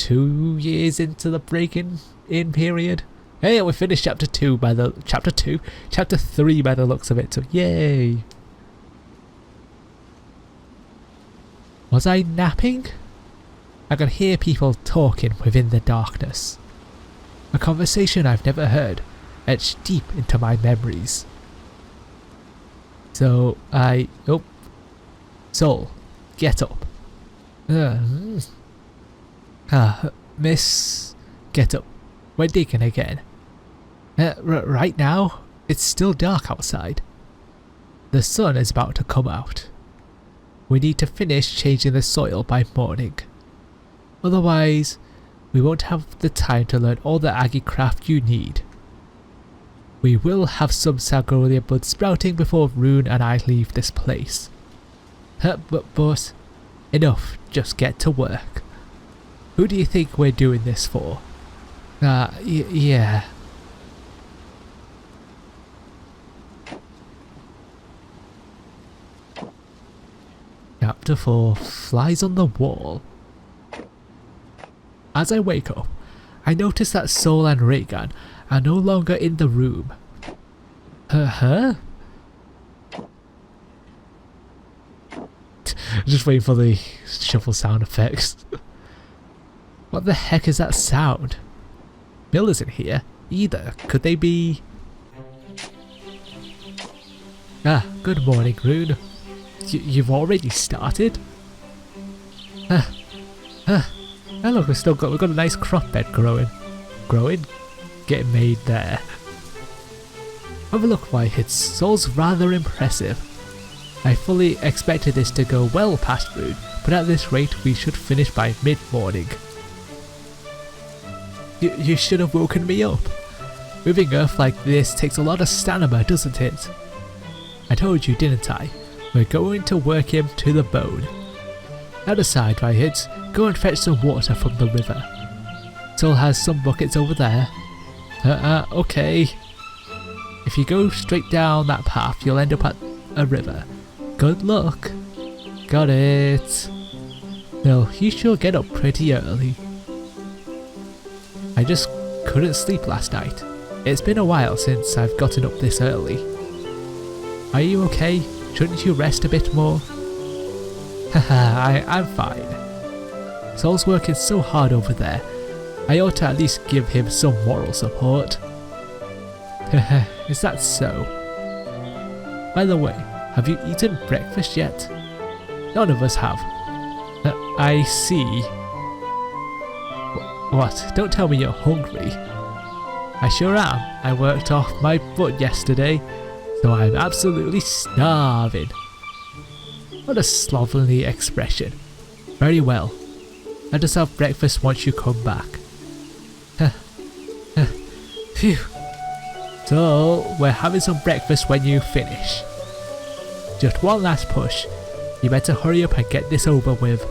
2 years into the breaking in period. Hey, we finished chapter 3 by the looks of it, so yay. Was I napping? I could hear people talking within the darkness. A conversation I've never heard, etched deep into my memories. So Soul, get up. Miss, get up. We're digging again. Right now, it's still dark outside. The sun is about to come out. We need to finish changing the soil by morning. Otherwise, we won't have the time to learn all the Aggie craft you need. We will have some Salgolia blood sprouting before Rune and I leave this place. But enough, just get to work. Who do you think we're doing this for? Yeah. Chapter 4, Flies on the Wall. As I wake up, I notice that Soul and Reagan are no longer in the room. Huh? Just waiting for the shuffle sound effects. What the heck is that sound? Bill isn't here either. Could they be... Good morning, Rune. You've already started? Look, we've got a nice crop bed growing. Getting made there. Have a look, Whiteheads. Soul's rather impressive. I fully expected this to go well past Rune, but at this rate we should finish by mid-morning. You should have woken me up. Moving earth like this takes a lot of stamina, doesn't it? I told you, didn't I? We're going to work him to the bone. Out aside, Whiteheads, go and fetch some water from the river. Soul has some buckets over there. Okay. If you go straight down that path, you'll end up at a river. Good luck. Got it. Well, you sure get up pretty early. I just couldn't sleep last night. It's been a while since I've gotten up this early. Are you okay? Shouldn't you rest a bit more? Haha, I'm fine. Soul's working so hard over there. I ought to at least give him some moral support. Is that so? By the way, have you eaten breakfast yet? None of us have. I see. What? Don't tell me you're hungry. I sure am. I worked off my butt yesterday, so I'm absolutely starving. What a slovenly expression. Very well. Let us have breakfast once you come back. Phew. So, we're having some breakfast when you finish. Just one last push. You better hurry up and get this over with.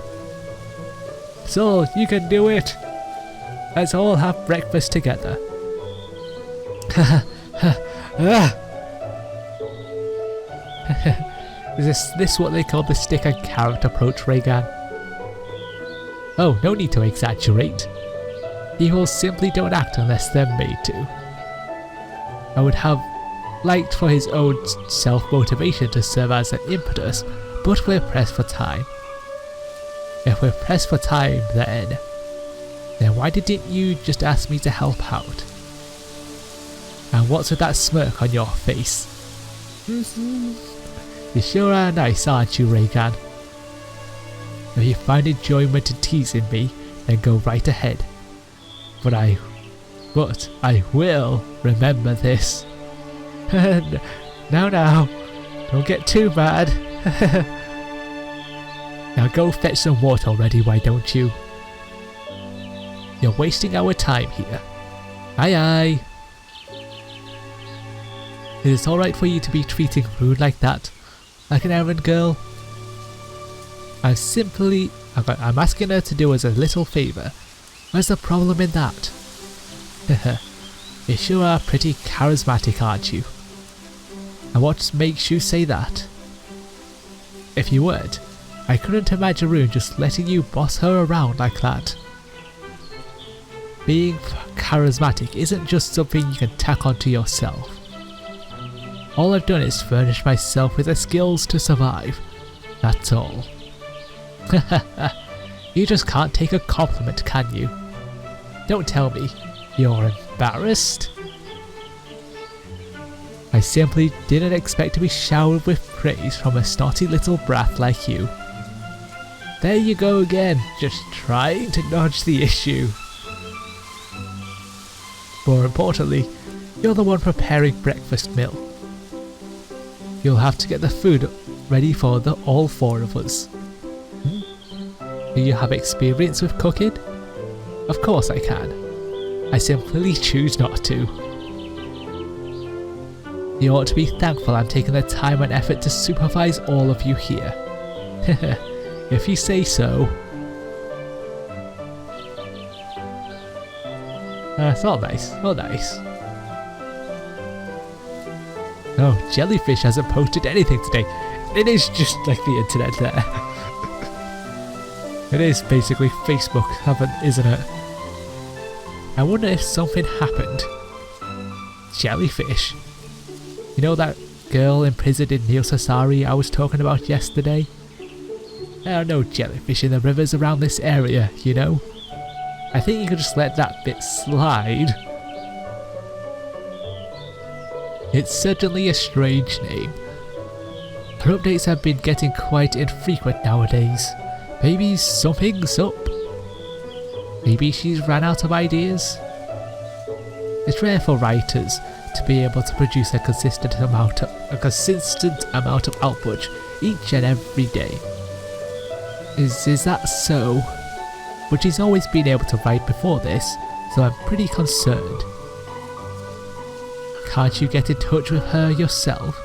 So, you can do it. Let's all have breakfast together. Is this what they call the stick and carrot approach, Reagan? Oh, no need to exaggerate. People simply don't act unless they're made to. I would have liked for his own self-motivation to serve as an impetus, but we're pressed for time. If we're pressed for time then why didn't you just ask me to help out? And what's with that smirk on your face? You sure are nice, aren't you, Reagan? If you find enjoyment in teasing me, then go right ahead. But I will remember this. Now, don't get too bad. Now go fetch some water already, why don't you? You're wasting our time here. Aye aye. Is it alright for you to be treating Rune like that? Like an errand girl? I'm asking her to do us a little favour. Where's the problem in that? You sure are pretty charismatic, aren't you? And what makes you say that? If you weren't, I couldn't imagine Rune just letting you boss her around like that. being charismatic isn't just something you can tack onto yourself. All I've done is furnish myself with the skills to survive. That's all. You just can't take a compliment, can you? Don't tell me you're embarrassed. I simply didn't expect to be showered with praise from a snotty little brat like you. There you go again, just trying to dodge the issue. More importantly, you're the one preparing breakfast meal. You'll have to get the food ready for all four of us. Do you have experience with cooking? Of course I can. I simply choose not to. You ought to be thankful I'm taking the time and effort to supervise all of you here. If you say so. It's all nice, all nice. Oh, Jellyfish hasn't posted anything today. It is just like the internet there. It is basically Facebook, isn't it? I wonder if something happened. Jellyfish. You know that girl imprisoned in Neo Sasari I was talking about yesterday? There are no jellyfish in the rivers around this area, you know? I think you could just let that bit slide. It's certainly a strange name. Her updates have been getting quite infrequent nowadays. Maybe something's up. Maybe she's ran out of ideas. It's rare for writers to be able to produce a consistent amount of output each and every day. Is that so? But she's always been able to write before this, so I'm pretty concerned. Can't you get in touch with her yourself?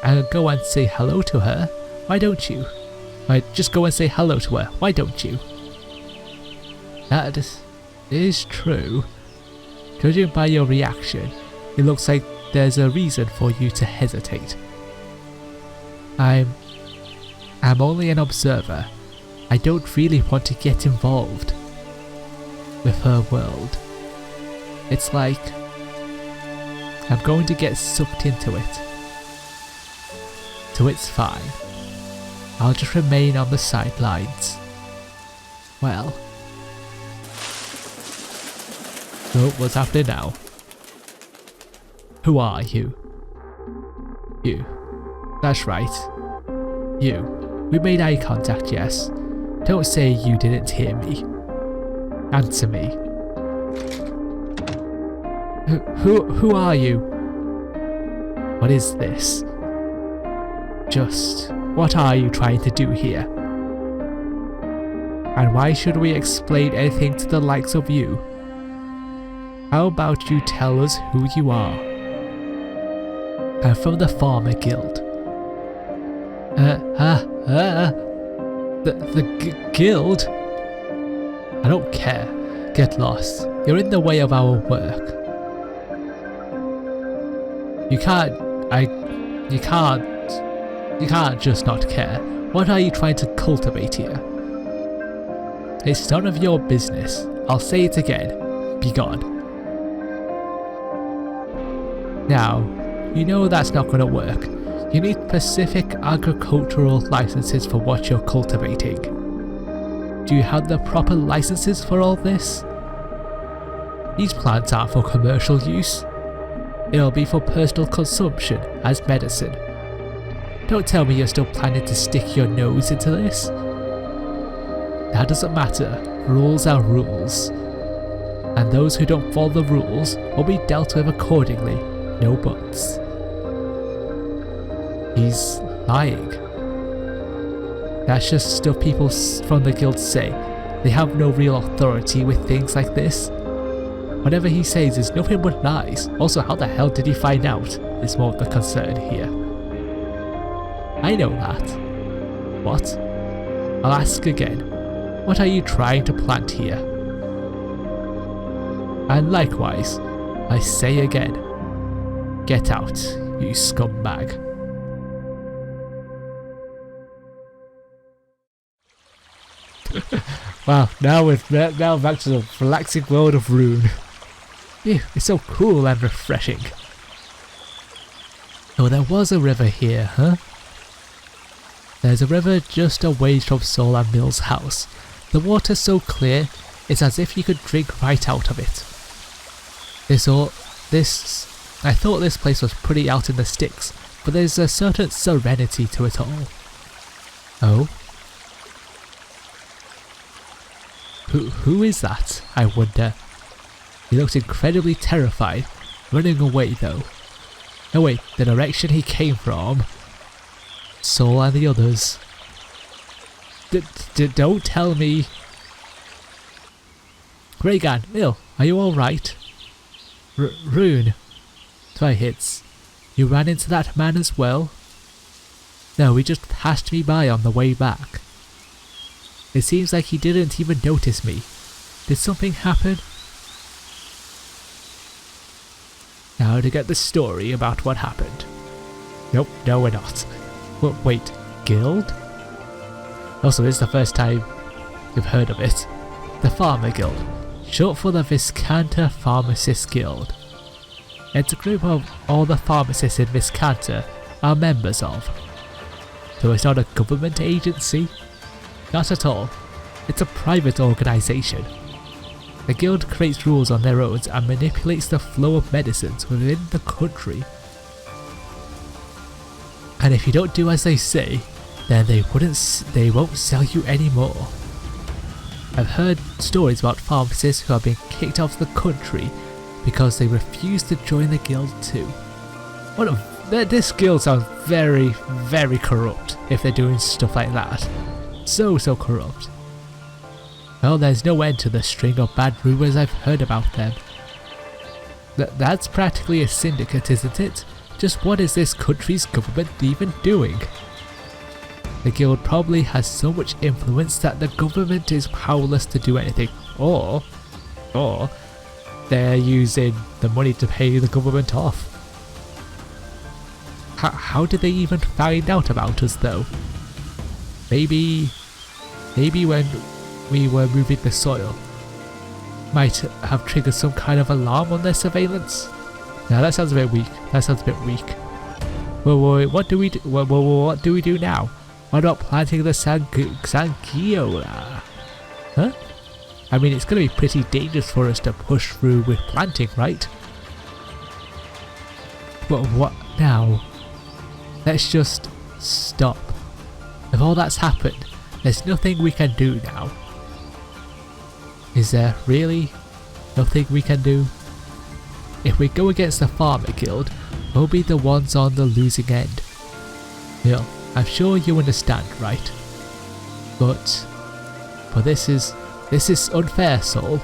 And go and say hello to her? Why don't you? Just go and say hello to her, why don't you? That is true. Judging by your reaction, it looks like there's a reason for you to hesitate. I'm only an observer. I don't really want to get involved with her world. It's like I'm going to get sucked into it. So it's fine. I'll just remain on the sidelines. Well. So what's happening now? Who are you? You. That's right. You. We made eye contact, yes. Don't say you didn't hear me. Answer me. Who are you? What is this? Just what are you trying to do here? And why should we explain anything to the likes of you? How about you tell us who you are? I'm from the Pharma Guild. The guild? I don't care. Get lost. You're in the way of our work. You can't just not care. What are you trying to cultivate here? It's none of your business. I'll say it again. Be gone. Now, you know that's not going to work. You need specific agricultural licenses for what you're cultivating. Do you have the proper licenses for all this? These plants aren't for commercial use. It'll be for personal consumption as medicine. Don't tell me you're still planning to stick your nose into this. That doesn't matter. Rules are rules. And those who don't follow the rules will be dealt with accordingly. No buts. He's lying. That's just stuff people from the guild say. They have no real authority with things like this. Whatever he says is nothing but lies. Also, how the hell did he find out is more of the concern here. I know that. What? I'll ask again. What are you trying to plant here? And likewise, I say again, get out, you scumbag. Wow, now back to the relaxing world of Rune. Ew, it's so cool and refreshing. Oh, there was a river here, huh? There's a river just away from Sol and Mill's house. The water's so clear, it's as if you could drink right out of it. I thought this place was pretty out in the sticks, but there's a certain serenity to it all. Oh? Who is that, I wonder? He looks incredibly terrified, running away though. No wait, the direction he came from. Sol and the others. Don't tell me. Regan, Mill, are you alright? Rune. Try hits. You ran into that man as well? No, he just passed me by on the way back. It seems like he didn't even notice me. Did something happen? Now to get the story about what happened. Nope, no we're not. Wait, guild? Also, this is the first time you've heard of it. The Pharma Guild, short for the Viscanta Pharmacists Guild. It's a group of all the pharmacists in Viscanta are members of. So it's not a government agency? Not at all. It's a private organisation. The guild creates rules on their own and manipulates the flow of medicines within the country. And if you don't do as they say, then they won't sell you anymore. I've heard stories about pharmacists who have been kicked out of the country because they refuse to join the guild too. This guild sounds very, very corrupt if they're doing stuff like that. So corrupt. Well, there's no end to the string of bad rumours I've heard about them. That's practically a syndicate, isn't it? Just what is this country's government even doing? The guild probably has so much influence that the government is powerless to do anything, or they're using the money to pay the government off. How did they even find out about us though? Maybe when we were moving the soil might have triggered some kind of alarm on their surveillance. Now that sounds a bit weak. Wait, what do we do? What do we do now? What about planting the Sankiola? Huh? I mean, it's going to be pretty dangerous for us to push through with planting, right? But what now? Let's just stop. If all that's happened, there's nothing we can do now. Is there really nothing we can do? If we go against the Pharma Guild, we'll be the ones on the losing end. Mill, I'm sure you understand, right? But this is unfair, Sol.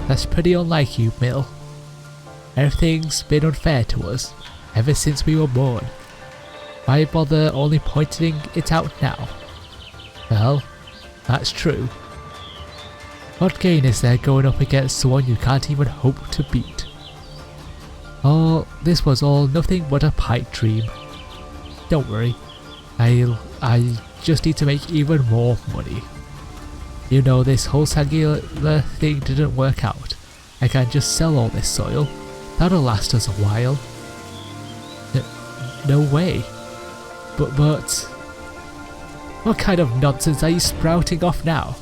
That's pretty unlike you, Mill. Everything's been unfair to us ever since we were born. Why bother only pointing it out now? Well, that's true. What gain is there going up against someone you can't even hope to beat? Oh, this was all nothing but a pipe dream. Don't worry, I just need to make even more money. You know, this whole Sangular thing didn't work out. I can just sell all this soil. That'll last us a while. No way. But what kind of nonsense are you sprouting off now?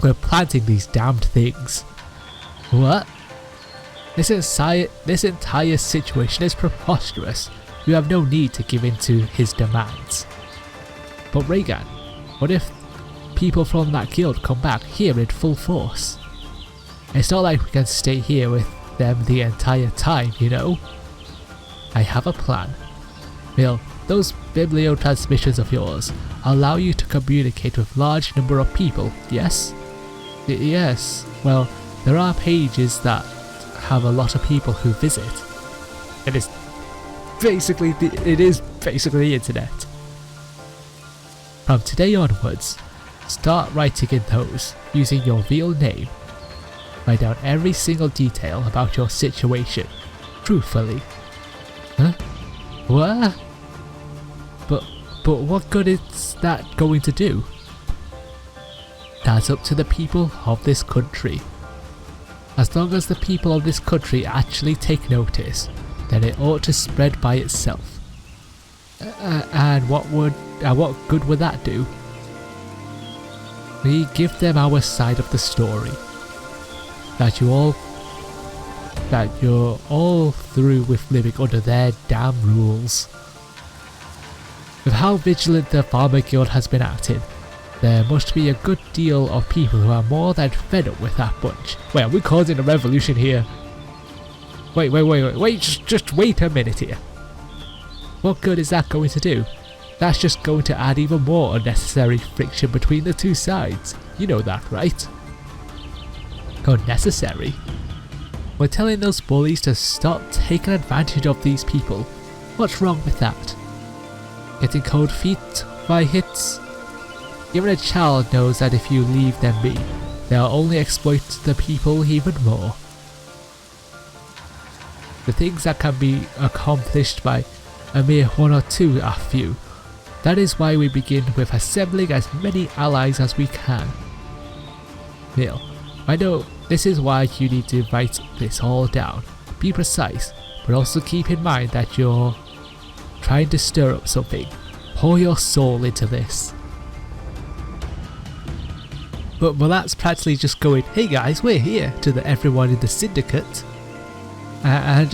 We're planting these damned things. What? This entire situation is preposterous. You have no need to give in to his demands. But Regan, what if people from that guild come back here in full force? It's not like we can stay here with them the entire time, you know? I have a plan. Mill, those bibliotransmissions of yours allow you to communicate with large number of people, yes? Yes, well, there are pages that have a lot of people who visit. It is basically the internet. From today onwards, start writing in those using your real name. Write down every single detail about your situation, truthfully. Huh? What? But what good is that going to do? That's up to the people of this country. As long as the people of this country actually take notice, then it ought to spread by itself. And what good would that do? We give them our side of the story. That you're all through with living under their damn rules. With how vigilant the Pharma Guild has been acting, there must be a good deal of people who are more than fed up with that bunch. Wait, are we causing a revolution here? Wait, just wait a minute here. What good is that going to do? That's just going to add even more unnecessary friction between the two sides. You know that, right? Unnecessary? We're telling those bullies to stop taking advantage of these people. What's wrong with that? Getting cold feet by hits? Even a child knows that if you leave them be, they'll only exploit the people even more. The things that can be accomplished by a mere one or two are few. That is why we begin with assembling as many allies as we can. Neil, I know this is why you need to write this all down. Be precise, but also keep in mind that you're trying to stir up something. Pour your soul into this. But that's practically just going, hey guys, we're here, to everyone in the syndicate. And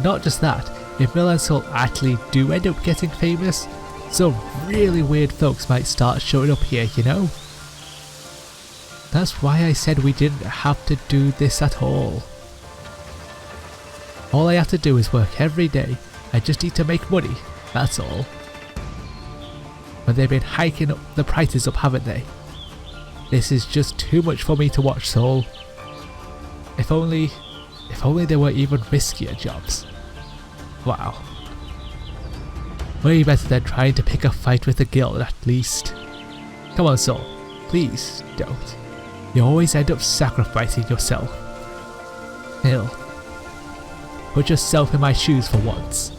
not just that, if Mill and Soul actually do end up getting famous, some really weird folks might start showing up here, you know? That's why I said we didn't have to do this at all. All I have to do is work every day. I just need to make money, that's all. But they've been hiking up the prices up, haven't they? This is just too much for me to watch, Soul. If only there were even riskier jobs. Wow. Way better than trying to pick a fight with the guild, at least. Come on, Soul. Please don't. You always end up sacrificing yourself. Hill. Put yourself in my shoes for once.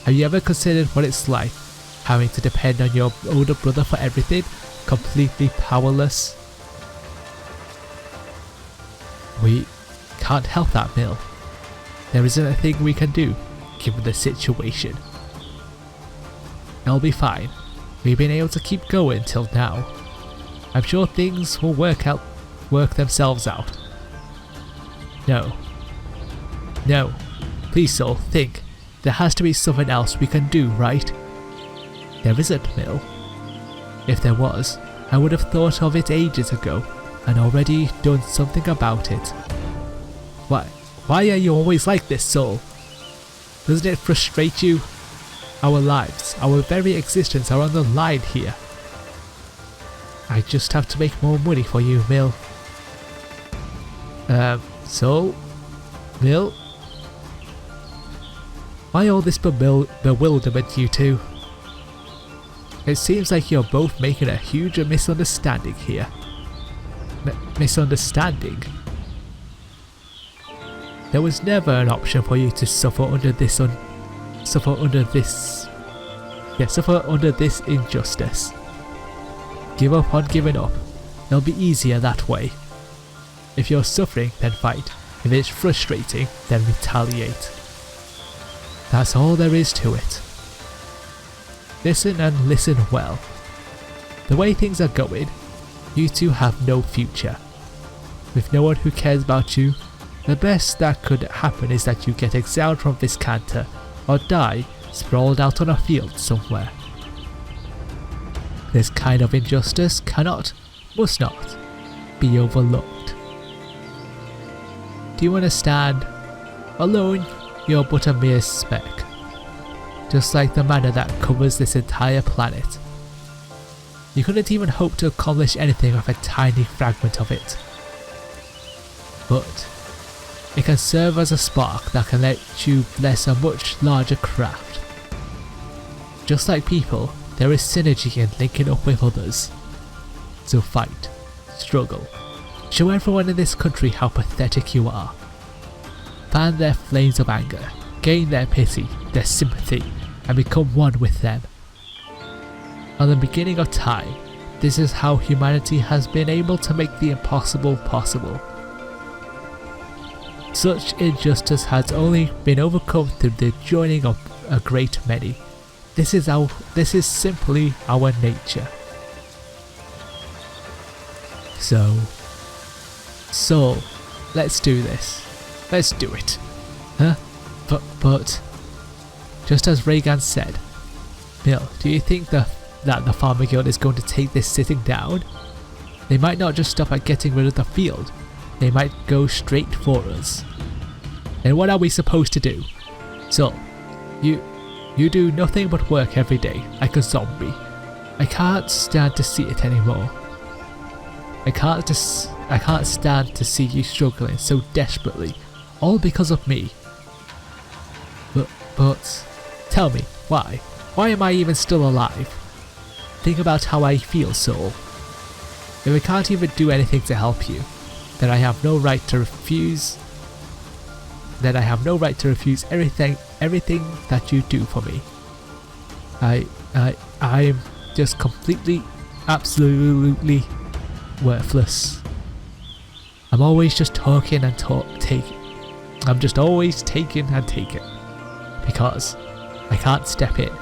Have you ever considered what it's like having to depend on your older brother for everything? Completely powerless? We can't help that, Mill. There isn't a thing we can do, given the situation. It'll be fine. We've been able to keep going till now. I'm sure things will work themselves out. No. Please, Soul, think. There has to be something else we can do, right? There isn't, Mill. If there was, I would have thought of it ages ago and already done something about it. Why are you always like this, Soul? Doesn't it frustrate you? Our lives, our very existence are on the line here. I just have to make more money for you, Mill. Soul? Mill? Why all this bewilderment, you two? It seems like you're both making a huge misunderstanding here. Misunderstanding? There was never an option for you to suffer under this injustice. Give up on giving up. It'll be easier that way. If you're suffering, then fight. If it's frustrating, then retaliate. That's all there is to it. Listen and listen well. The way things are going, you two have no future. With no one who cares about you, the best that could happen is that you get exiled from Viscanta or die sprawled out on a field somewhere. This kind of injustice must not, be overlooked. Do you understand? Alone, you're but a mere speck. Just like the manner that covers this entire planet. You couldn't even hope to accomplish anything with a tiny fragment of it. But it can serve as a spark that can let you bless a much larger craft. Just like people, there is synergy in linking up with others. So fight, struggle, show everyone in this country how pathetic you are. Fan their flames of anger, gain their pity, their sympathy, and become one with them. From the beginning of time, This is how humanity has been able to make the impossible possible. Such injustice has only been overcome through the joining of a great many. This is simply our nature. So, let's do this. Let's do it. Huh? But, just as Reagan said, Bill, do you think that the Pharma Guild is going to take this sitting down? They might not just stop at getting rid of the field. They might go straight for us. And what are we supposed to do? So, you do nothing but work every day, like a zombie. I can't stand to see it anymore. I can't stand to see you struggling so desperately, all because of me. But, tell me, why? Why am I even still alive? Think about how I feel, Soul. If I can't even do anything to help you, then I have no right to refuse. Everything that you do for me. I'm just completely, absolutely worthless. I'm always just talking and taking. I'm just always taking and taking. Because I can't step in.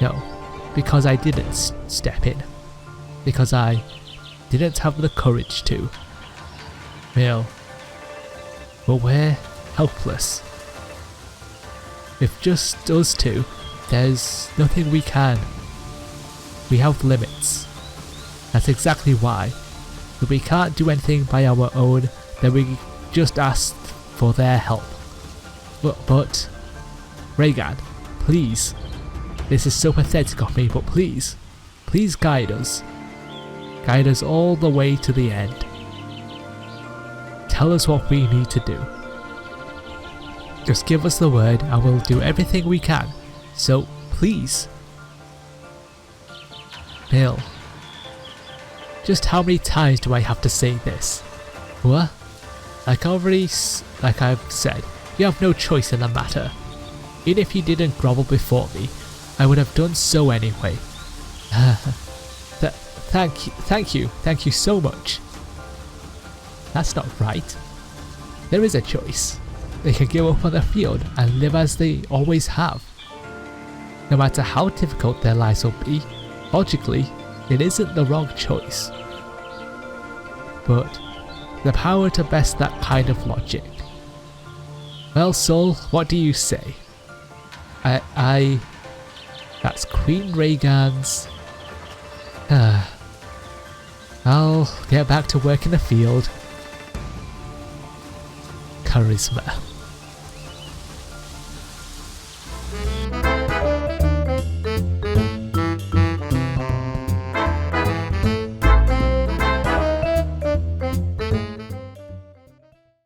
No, because I didn't step in. Because I didn't have the courage to. Well, we're helpless. With just us two, there's nothing we can. We have limits. That's exactly why. If we can't do anything by our own, then we just ask for their help. But Reagan, please. This is so pathetic of me, but please guide us. Guide us all the way to the end. Tell us what we need to do. Just give us the word and we'll do everything we can. So, please. Bill. Just how many times do I have to say this? What? Like I've said, you have no choice in the matter. Even if you didn't grovel before me, I would have done so anyway. Thank you so much. That's not right. There is a choice. They can give up on the field and live as they always have. No matter how difficult their lives will be, logically, it isn't the wrong choice. But the power to best that kind of logic. Well, Soul, what do you say? That's Queen Reagan's. I'll get back to work in the field. Charisma.